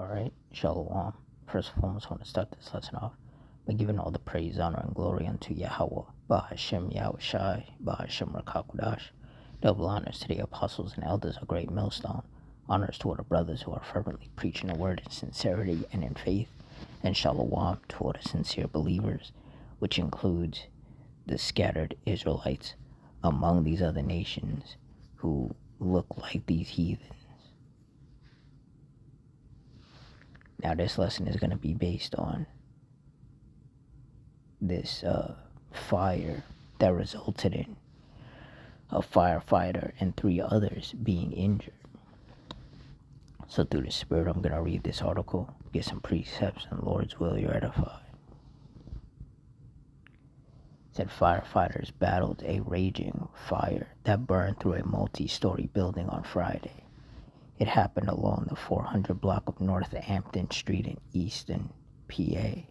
Alright, Shalom. First and foremost, I want to start this lesson off by giving all the praise, honor, and glory unto Yahweh, Bahashem Yahushai, Bahashem Rakakudash. Double honors to the apostles and elders of Great Millstone. Honors to all the brothers who are fervently preaching the word in sincerity and in faith. And Shalom to all the sincere believers, which includes the scattered Israelites among these other nations who look like these heathens. Now, this lesson is going to be based on this fire that resulted in a firefighter and 3 others being injured. So through the Spirit, I'm going to read this article, get some precepts, and Lord's will, you're edified. It said firefighters battled a raging fire that burned through a multi-story building on Friday. It happened along the 400 block of North Hampton Street in Easton, PA.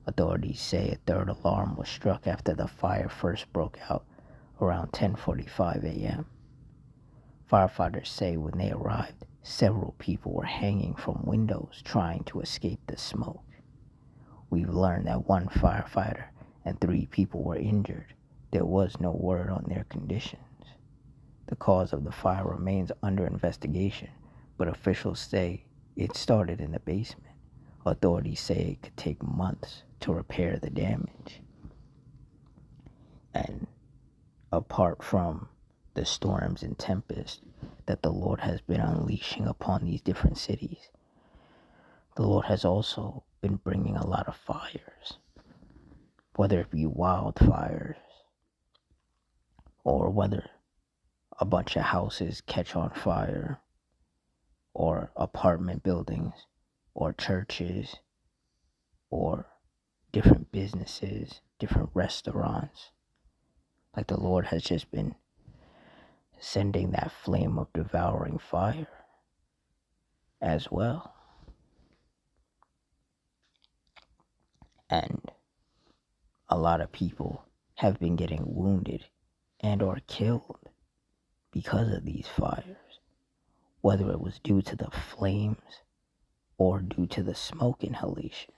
Authorities say a third alarm was struck after the fire first broke out around 10:45 a.m. Firefighters say when they arrived, several people were hanging from windows trying to escape the smoke. We've learned that 1 firefighter and 3 people were injured. There was no word on their conditions. The cause of the fire remains under investigation, but officials say it started in the basement. Authorities say it could take months to repair the damage. And apart from the storms and tempests that the Lord has been unleashing upon these different cities, the Lord has also been bringing a lot of fires, whether it be wildfires or whether a bunch of houses catch on fire, or apartment buildings, or churches, or different businesses, different restaurants. Like the Lord has just been sending that flame of devouring fire as well. And a lot of people have been getting wounded and or killed because of these fires, whether it was due to the flames or due to the smoke inhalation.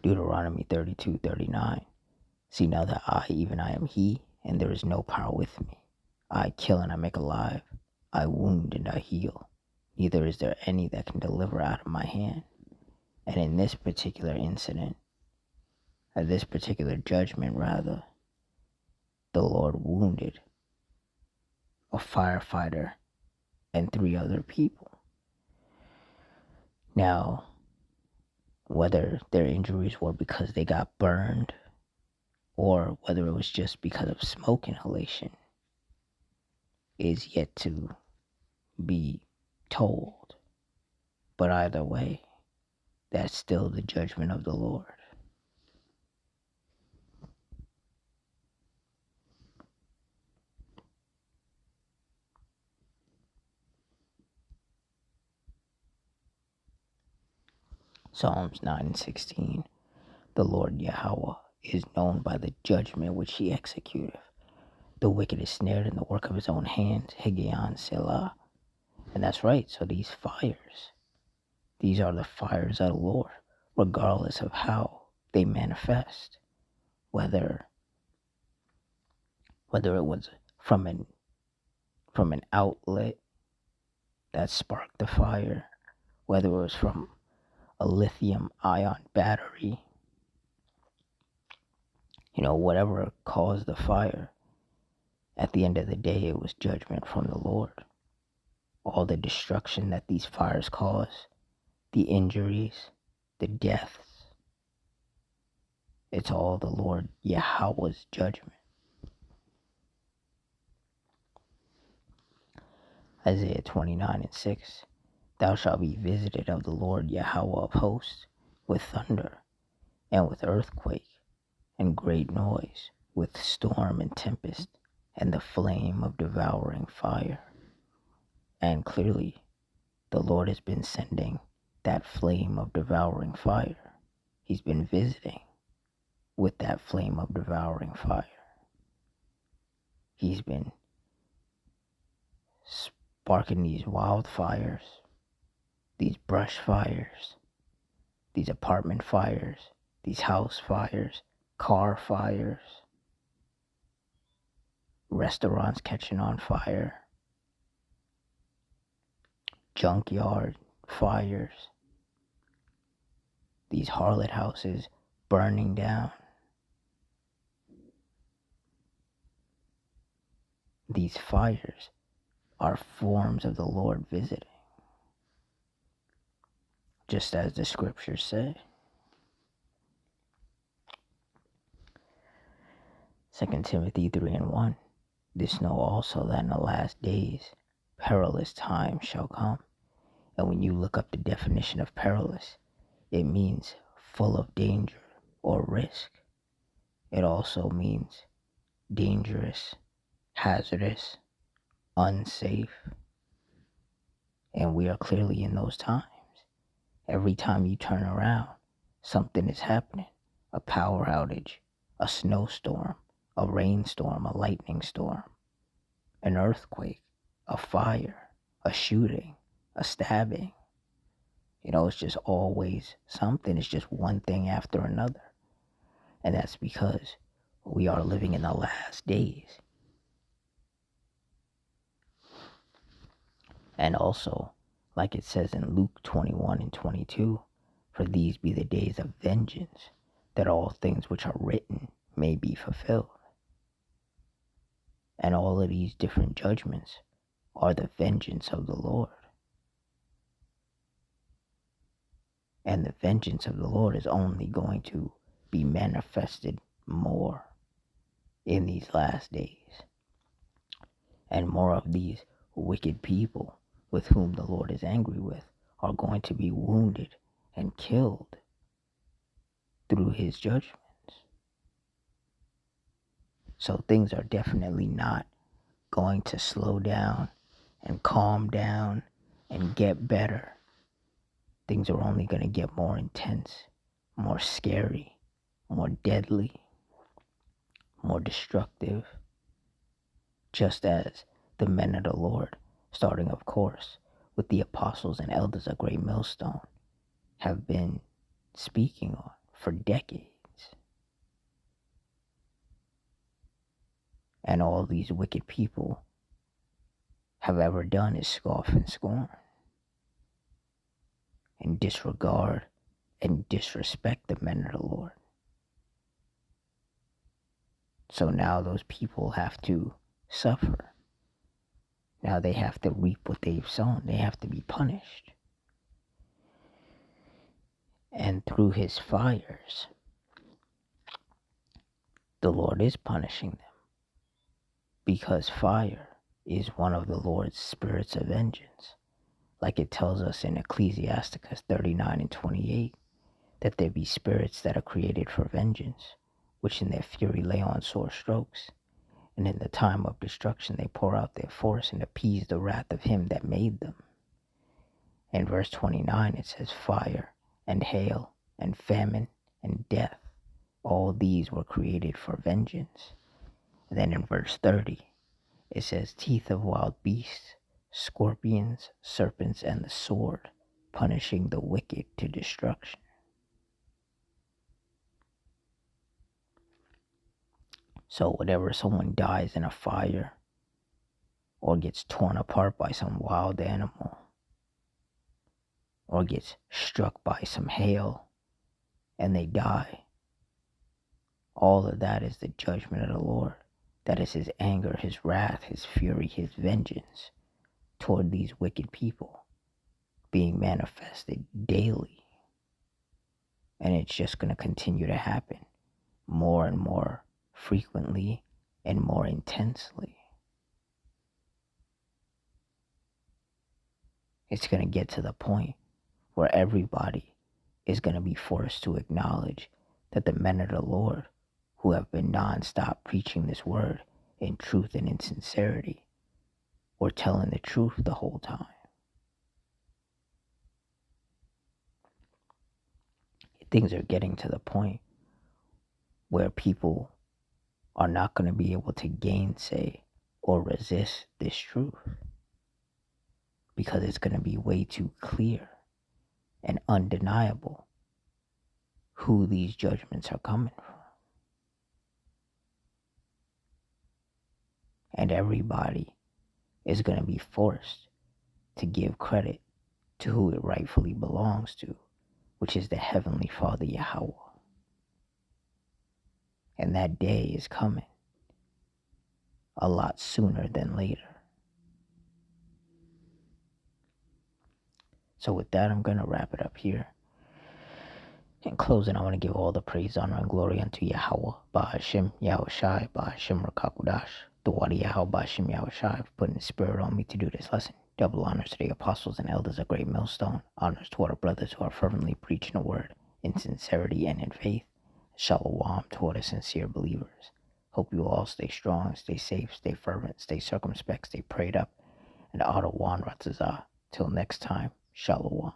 Deuteronomy 32:39. See now that I, even I am he, and there is no power with me. I kill and I make alive. I wound and I heal. Neither is there any that can deliver out of my hand. And in this particular incident, this particular judgment rather, the Lord wounded a firefighter and 3 other people. Now, whether their injuries were because they got burned or whether it was just because of smoke inhalation is yet to be told. But either way, that's still the judgment of the Lord. Psalms 9:16. The Lord Yahweh is known by the judgment which he executeth. The wicked is snared in the work of his own hands. Higgaion Selah. And that's right. So these fires, these are the fires of the Lord, regardless of how they manifest. Whether it was from an outlet that sparked the fire, whether it was from a lithium-ion battery, whatever caused the fire, at the end of the day, it was judgment from the Lord. All the destruction that these fires cause, the injuries, the deaths, it's all the Lord Yahweh's judgment. Isaiah 29:6. Thou shalt be visited of the Lord Yahweh of hosts with thunder and with earthquake and great noise, with storm and tempest and the flame of devouring fire. And clearly, the Lord has been sending that flame of devouring fire. He's been visiting with that flame of devouring fire. He's been sparking these wildfires, these brush fires, these apartment fires, these house fires, car fires, restaurants catching on fire, junkyard fires, these harlot houses burning down, these fires are forms of the Lord visiting, just as the scriptures say. 2 Timothy 3:1. This know also that in the last days perilous times shall come. And when you look up the definition of perilous, it means full of danger or risk. It also means dangerous, hazardous, unsafe. And we are clearly in those times. Every time you turn around, something is happening. A power outage, a snowstorm, a rainstorm, a lightning storm, an earthquake, a fire, a shooting, a stabbing. It's just always something. It's just one thing after another. And that's because we are living in the last days. And also, like it says in Luke 21:22, for these be the days of vengeance, that all things which are written may be fulfilled. And all of these different judgments are the vengeance of the Lord. And the vengeance of the Lord is only going to be manifested more in these last days. And more of these wicked people with whom the Lord is angry with are going to be wounded and killed through his judgments. So things are definitely not going to slow down and calm down and get better. Things are only going to get more intense, more scary, more deadly, more destructive. Just as the men of the Lord, starting of course with the apostles and elders of Great Millstone, have been speaking on for decades. And all these wicked people have ever done is scoff and scorn and disregard and disrespect the men of the Lord. So now those people have to suffer. Now they have to reap what they've sown. They have to be punished. And through his fires, the Lord is punishing them. Because fire is one of the Lord's spirits of vengeance. Like it tells us in Ecclesiasticus 39:28, that there be spirits that are created for vengeance, which in their fury lay on sore strokes. And in the time of destruction they pour out their force and appease the wrath of him that made them. In verse 29 it says, fire and hail and famine and death, all these were created for vengeance. And then in verse 30 it says, teeth of wild beasts, scorpions, serpents, and the sword, punishing the wicked to destruction. So whenever someone dies in a fire or gets torn apart by some wild animal or gets struck by some hail and they die, all of that is the judgment of the Lord. That is his anger, his wrath, his fury, his vengeance toward these wicked people being manifested daily. And it's just going to continue to happen more and more frequently and more intensely. It's going to get to the point where everybody is going to be forced to acknowledge that the men of the Lord, who have been nonstop preaching this word in truth and in sincerity, were telling the truth the whole time. Things are getting to the point where people are not going to be able to gainsay or resist this truth. because it's going to be way too clear and undeniable who these judgments are coming from. And everybody is going to be forced to give credit to who it rightfully belongs to, which is the Heavenly Father Yahweh. And that day is coming a lot sooner than later. So with that, I'm going to wrap it up here. In closing, I want to give all the praise, honor, and glory unto Yahweh, Ba'ashem, Yahushai, Ba'ashem, Rakakudash, the Wadi Yahweh, Ba'ashem, Yahushai, for putting the spirit on me to do this lesson. Double honors to the apostles and elders of Great Millstone. Honors to our brothers who are fervently preaching the word in sincerity and in faith. Shalom to all the sincere believers. Hope you all stay strong, stay safe, stay fervent, stay circumspect, stay prayed up. And Adawan Ratzazah. Till next time, Shalom.